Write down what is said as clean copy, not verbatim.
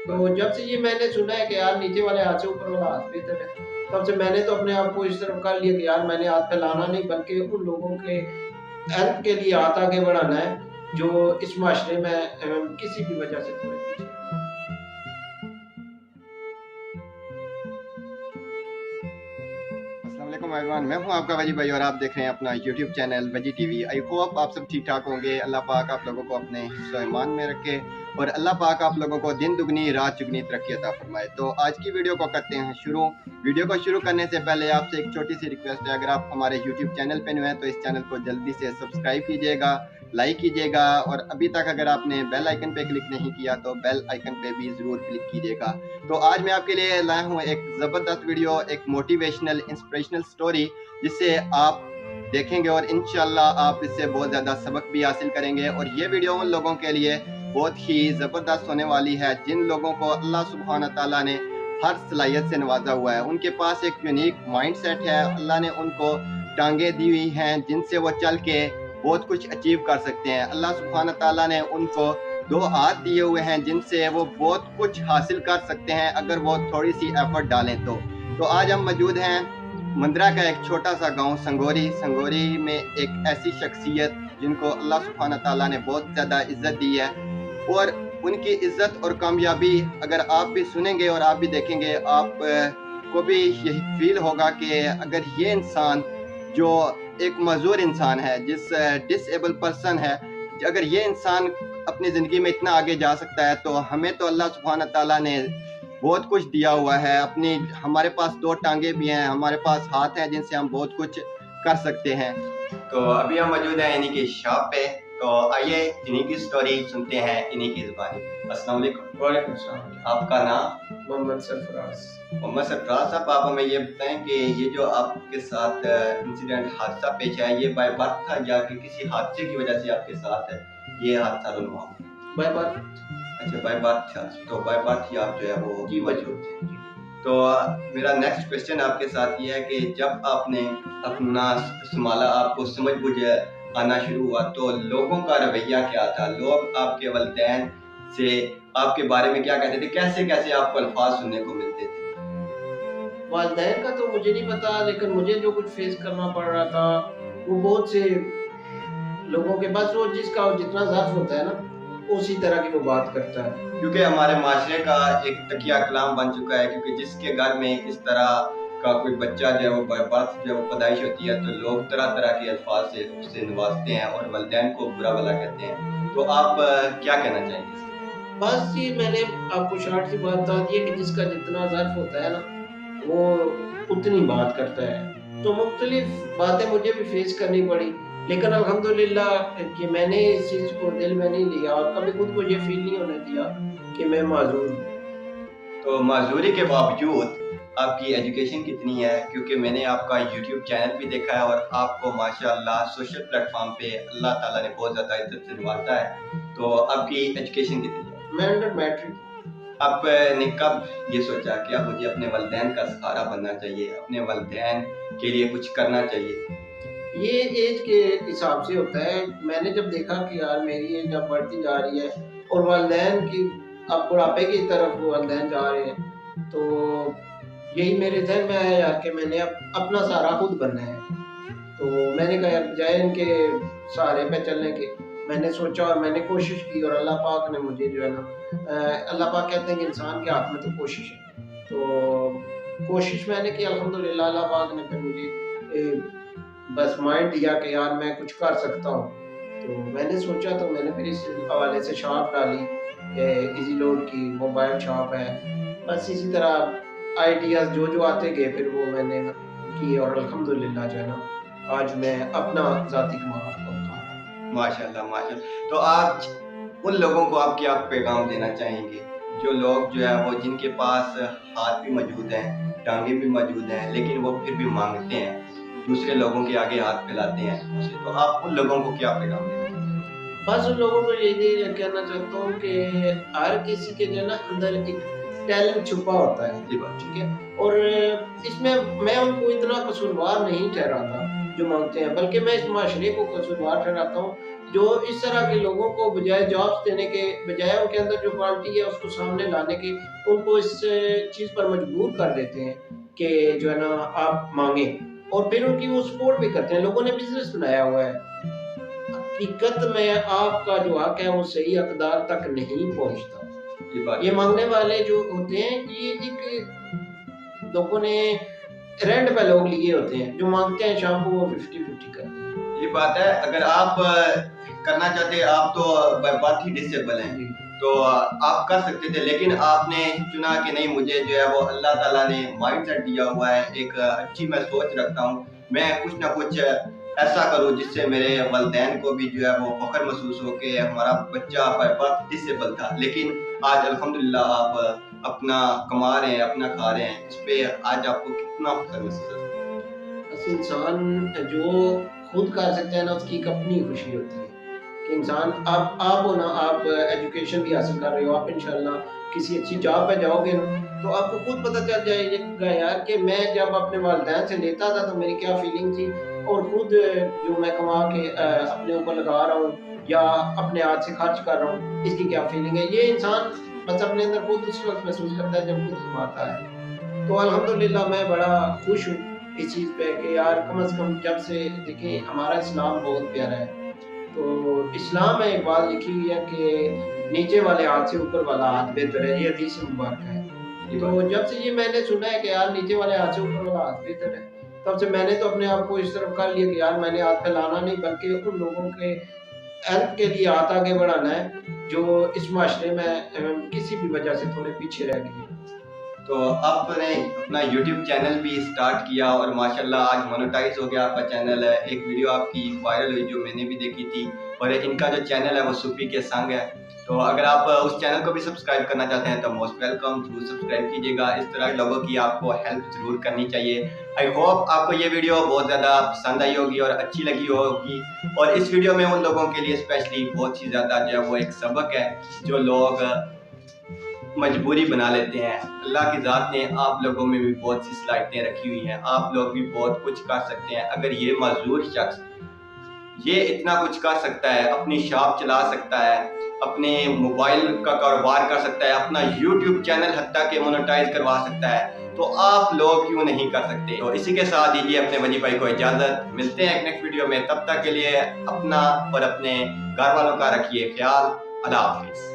तो जब से ये मैंने सुना है कि यार नीचे वाले हाथ से ऊपर वाला हाथ बेहतर है, तब से मैंने तो अपने आप को इस तरफ कर लिया कि यार मैंने हाथ फैलाना नहीं, बल्कि उन लोगों के हेल्प के लिए हाथ आगे बढ़ाना है जो इस माशरे में किसी भी वजह से थोड़े पीछे हैं। अस्सलाम वालेकुम एवरीवन, मैं हूं आपका वजी भाई और आप देख रहे हैं अपना यूट्यूब चैनल वजी टीवी। आई होप आप सब ठीक ठाक होंगे। अल्लाह पाक आप लोगों को अपने हिफ्ज़ व ईमान में रखे और अल्लाह पाक आप लोगों को दिन दुगनी रात चुगनी तरक्की अता फरमाए। तो आज की वीडियो को करते हैं शुरू। वीडियो को शुरू करने से पहले आपसे एक छोटी सी रिक्वेस्ट है, अगर आप हमारे यूट्यूब चैनल पे न्यू हैं तो इस चैनल को जल्दी से सब्सक्राइब कीजिएगा, लाइक कीजिएगा और अभी तक अगर आपने बेल आइकन पे क्लिक नहीं किया तो बेल आइकन पे भी ज़रूर क्लिक कीजिएगा। तो आज मैं आपके लिए लाया हूँ एक ज़बरदस्त वीडियो, एक मोटिवेशनल इंस्पिरेशनल स्टोरी जिससे आप देखेंगे और इंशाल्लाह आप इससे बहुत ज़्यादा सबक भी हासिल करेंगे। और ये वीडियो उन लोगों के लिए बहुत ही ज़बरदस्त होने वाली है जिन लोगों को अल्लाह सुब्हाना ताला ने हर सलाहियत से नवाजा हुआ है। उनके पास एक यूनिक माइंड सेट है, अल्लाह ने उनको टांगे दी हुई हैं जिनसे वो चल के बहुत कुछ अचीव कर सकते हैं। अल्लाह सुब्हाना ताला ने उनको दो हाथ दिए हुए हैं जिनसे वो बहुत कुछ हासिल कर सकते हैं अगर वो थोड़ी सी एफर्ट डालें तो आज हम मौजूद हैं मंदरा का एक छोटा सा गांव संगोरी में एक ऐसी शख्सियत जिनको अल्लाह सुब्हाना ताला ने बहुत ज़्यादा इज्जत दी है और उनकी इज्जत और कामयाबी अगर आप भी सुनेंगे और आप भी देखेंगे, आप को भी यही फील होगा कि अगर ये इंसान जो एक मजदूर इंसान है, जिस डिसेबल पर्सन है, अगर ये इंसान अपनी ज़िंदगी में इतना आगे जा सकता है तो हमें तो अल्लाह सुब्हाना ताला ने बहुत कुछ दिया हुआ है। हमारे पास दो टांगे भी हैं, हमारे पास हाथ हैं जिनसे हम बहुत कुछ कर सकते हैं। तो अभी हम मौजूद हैं इन्हीं की शॉप पे, तो आइए इन्हीं की स्टोरी सुनते हैं इन्हीं की ज़ुबानी। अस्सलाम वालेकुम। वालेकुम सलाम। आपका नाम? मोहम्मद सरफराज। मोहम्मद सरफराज साहब, आप हमें ये बताएं कि ये जो आपके साथ इंसिडेंट हादसा पेश आया, ये बाय बर्थ था या कि किसी हादसे की वजह से आपके साथ ये हादसा रुन्मा हुआ? By birth. अच्छा, बाय बर्थ था। तो बाय बर्थ ही आप जो है वो जी मौजूद थे। तो मेरा नेक्स्ट क्वेश्चन आपके साथ ये है कि जब आपने अपना संभाला, आपको समझ बुझ आना शुरू हुआ, तो लोगों का रवैया क्या था? लोग आपके वालिदैन से आपके बारे में क्या कहते थे? कैसे कैसे आपको अल्फाज सुनने को मिलते थे? वालिदैन का तो मुझे नहीं पता, लेकिन मुझे जो कुछ फेस करना पड़ रहा था वो बहुत से लोगों के पास, वो जिसका जितना ज़र्फ होता है ना उसी तरह की वो बात करता है। क्योंकि हमारे माशरे का एक तकिया कलाम बन चुका है, क्योंकि जिसके घर में इस तरह का कोई बच्चा जो है वो बाय बर्थ जो है वो पैदाइश होती है तो लोग तरह तरह के अल्फाज से उससे नवाजते हैं और वालिदैन को बुरा भला कहते हैं। तो आप क्या कहना चाहेंगे? बस ये मैंने आपको शॉर्ट सी बात बता दी है कि जिसका जितना ज़र्फ होता है ना वो उतनी बात करता है। तो मुख्तलिफ बातें मुझे भी फेस करनी पड़ी, लेकिन अल्हम्दुलिल्लाह कि मैंने इस चीज़ को दिल में नहीं लिया और कभी खुद को ये फील नहीं होने दिया कि मैं माजूर हूँ। तो माजूरी के बावजूद आपकी एजुकेशन कितनी है? क्योंकि मैंने आपका यूट्यूब चैनल भी देखा है और आपको माशाल्लाह सोशल प्लेटफॉर्म पे अल्लाह ताला ने बहुत ज़्यादा इज्जत से नवाजा है। तो आपकी एजुकेशन कितनी है? मैं अंडर मैट्रिक। आपने कब ये सोचा कि अब मुझे अपने वालिदैन का सहारा बनना चाहिए, अपने वालिदैन के लिए कुछ करना चाहिए? ये एज के हिसाब से होता है। मैंने जब देखा कि यार मेरी एज अब बढ़ती जा रही है और वालिदैन की अब बुढ़ापे की तरफ वालिदैन जा रहे हैं, तो यही मेरे ज़हन में आया यार कि मैंने अब अपना सहारा खुद बनना है। तो मैंने कहा यार बजाय इनके सहारे पे चलने के, मैंने सोचा और मैंने कोशिश की और अल्लाह पाक ने मुझे जो है ना अल्लाह पाक कहते हैं कि इंसान के हाथ में तो कोशिश है। तो कोशिश मैंने की, अल्हम्दुलिल्लाह अल्लाह पाक ने फिर मुझे बस माइंड दिया कि यार मैं कुछ कर सकता हूँ। तो मैंने सोचा, तो मैंने फिर इस हवाले से शॉप डाली, इजी लोड की मोबाइल शॉप है। बस इसी तरह आइडियाज़ जो जो आते गए फिर वो मैंने किए और अल्हम्दुलिल्लाह जो है ना आज मैं अपना ज़ाती कमाल को खा रहा हूँ। माशाल्लाह माशाल्लाह। तो आज उन लोगों को आप क्या पैगाम देना चाहेंगे जो लोग जो है वो जिनके पास हाथ भी मौजूद हैं, टांगे भी मौजूद हैं, लेकिन वो फिर भी मांगते हैं, दूसरे लोगों के आगे हाथ फैलाते हैं उनसे, तो आप उन लोगों को क्या पैगाम देना चाहेंगे? बस उन लोगों को यही कहना चाहता हूँ कि हर किसी के जो है ना अंदर एक टैलेंट छुपा होता है। जी बात। ठीक है, और इसमें मैं उनको इतना कसूरवार नहीं ठहराता जो मांगते हैं, बल्कि मैं इस माशरे को कसूरवार ठहराता हूँ جو اس طرح کے لوگوں کو بجائے جابس دینے کے بجائے ان کے اندر جو کوالٹی ہے اس کو سامنے لانے کے ان کو اس چیز پر مجبور کر دیتے ہیں کہ جو ہے نا آپ مانگیں، اور پھر ان کی وہ سپورٹ بھی کرتے ہیں. لوگوں نے بزنس بنایا ہوا ہے. حقیقت میں آپ کا جو حق ہے وہ صحیح اقدار تک نہیں پہنچتا. یہ مانگنے والے جو ہوتے ہیں یہ ایک لوگوں نے رینٹ پہ لوگ لیے ہوتے ہیں جو مانگتے ہیں شام کو وہ 50-50 کرتے ہیں. یہ بات ہے. اگر آپ کرنا چاہتے، آپ تو بات ہی ڈسیبل ہیں تو آپ کر سکتے تھے، لیکن آپ نے چنا کہ نہیں، مجھے جو ہے وہ اللہ تعالیٰ نے مائنڈ سیٹ دیا ہوا ہے، ایک اچھی میں سوچ رکھتا ہوں، میں کچھ نہ کچھ ایسا کروں جس سے میرے والدین کو بھی جو ہے وہ فخر محسوس ہو کہ ہمارا بچہ بات ڈسیبل تھا، لیکن آج الحمدللہ آپ اپنا کما رہے ہیں، اپنا کھا رہے ہیں. اس پہ آج آپ کو کتنا فخر محسوس ہوتا ہے؟ انسان جو خود کر سکتا ہے نا اس کی ایک اپنی خوشی ہوتی ہے کہ انسان آپ ہو نا، آپ ایجوکیشن بھی حاصل کر رہے ہو، آپ انشاءاللہ کسی اچھی جاب پہ جاؤ گے تو آپ کو خود پتہ چل جائے گا یار کہ میں جب اپنے والدین سے لیتا تھا تو میری کیا فیلنگ تھی، اور خود جو میں کما کے اپنے اوپر لگا رہا ہوں یا اپنے ہاتھ سے خرچ کر رہا ہوں اس کی کیا فیلنگ ہے. یہ انسان بس اپنے اندر خود اس وقت محسوس کرتا ہے جب خود کماتا ہے. تو الحمدللہ میں بڑا خوش ہوں اس چیز پہ کہ یار کم از کم جب سے دیکھیں ہمارا اسلام بہت پیارا ہے. تو اسلام میں ایک بات لکھی ہوئی ہے کہ نیچے والے ہاتھ سے اوپر والا ہاتھ بہتر ہے، یہ حدیث مبارک ہے. تو جب سے یہ میں نے سنا ہے کہ یار نیچے والے ہاتھ سے اوپر والا ہاتھ بہتر ہے، تب سے میں نے تو اپنے آپ کو اس طرف کر لیا کہ یار میں نے ہاتھ پھیلانا نہیں بلکہ ان لوگوں کے ہیلپ کے لیے ہاتھ آگے بڑھانا ہے جو اس معاشرے میں کسی بھی وجہ سے تھوڑے پیچھے رہ گئے. تو آپ نے اپنا یوٹیوب چینل بھی سٹارٹ کیا اور ماشاءاللہ آج مونیٹائز ہو گیا آپ کا چینل. ایک ویڈیو آپ کی وائرل ہوئی جو میں نے بھی دیکھی تھی، اور ان کا جو چینل ہے وہ صوفی کے سنگ ہے. تو اگر آپ اس چینل کو بھی سبسکرائب کرنا چاہتے ہیں تو موسٹ ویلکم، ضرور سبسکرائب کیجیے گا. اس طرح کے لوگوں کی آپ کو ہیلپ ضرور کرنی چاہیے. آئی ہوپ آپ کو یہ ویڈیو بہت زیادہ پسند آئی ہوگی اور اچھی لگی ہوگی، اور اس ویڈیو میں ان لوگوں کے لیے اسپیشلی بہت ہی زیادہ جو ہے وہ ایک سبق ہے جو لوگ مجبوری بنا لیتے ہیں. اللہ کی ذات نے آپ لوگوں میں بھی بہت سی صلاحیتیں رکھی ہوئی ہیں، آپ لوگ بھی بہت کچھ کر سکتے ہیں. اگر یہ معذور شخص یہ اتنا کچھ کر سکتا ہے، اپنی شاپ چلا سکتا ہے، اپنے موبائل کا کاروبار کر سکتا ہے، اپنا یوٹیوب چینل حتیٰ کہ مونیٹائز کروا سکتا ہے، تو آپ لوگ کیوں نہیں کر سکتے؟ تو اسی کے ساتھ دیجیے اپنے وجی بھائی کو اجازت. ملتے ہیں ایک نیکسٹ ویڈیو میں، تب تک کے لیے اپنا اور اپنے گھر والوں کا رکھیے خیال. اللہ حافظ.